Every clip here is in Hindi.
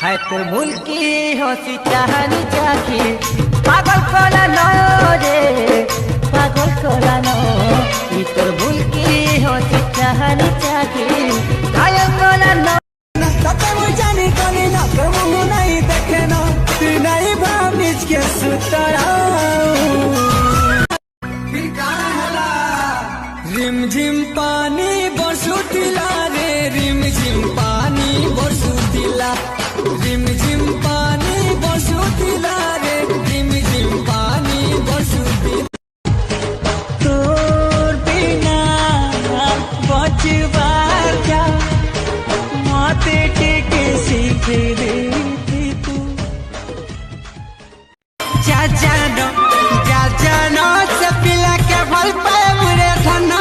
है तोर भूल की हंसी चाहनी चाखी पागल कोला नो रे पागल कोला नो ई तोर भूल की हंसी चाहनी चाखी गायब कोला नो तते मुझे जानी कोनी ना कमु नहीं देखे ना तू नहीं भामिज के सुतरा रिम झिम पानी बरसुतिला रे रिम झिम पानी बरसुतिला रिम झिम पानी बरसुतिला रे रिम झिम पानी बरसुतिला तोर बिना बचवा क्या माते के सीख दे तू जा जानो से पिला के भल पाए मुरे धना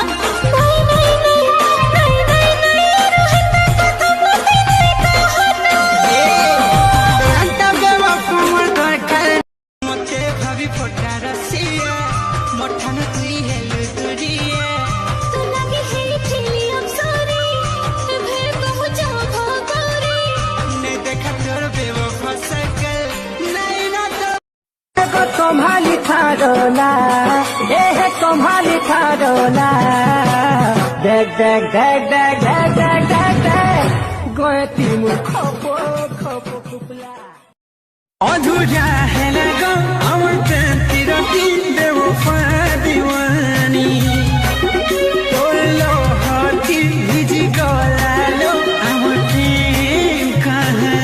तुम्हारी थारोला ये तुम्हारी थारोला देख देख देख देख देख देख देख देख गोए तीन खपो खपो खुपला अधूरा है लगा अमर तेरा दिन देवो दीवानी तोलो हाथी हिजी गोला लो अमर कहानी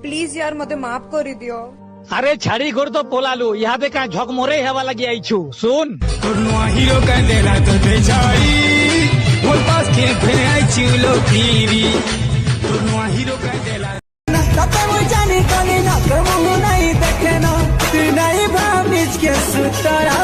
प्लीज यार मते माफ करी दियो। अरे छड़ी गोर तो पोलालू यहाँ पे कहाँ झक मोरे हवा लगी आई छू सुन हीरो का देला तो दे जाई बोल पास के फिर आई चिलो पीरी हीरो का देला तते मुझे जानी कोनी ना कमु नहीं देखे ना तू नहीं भामिज के सुतरा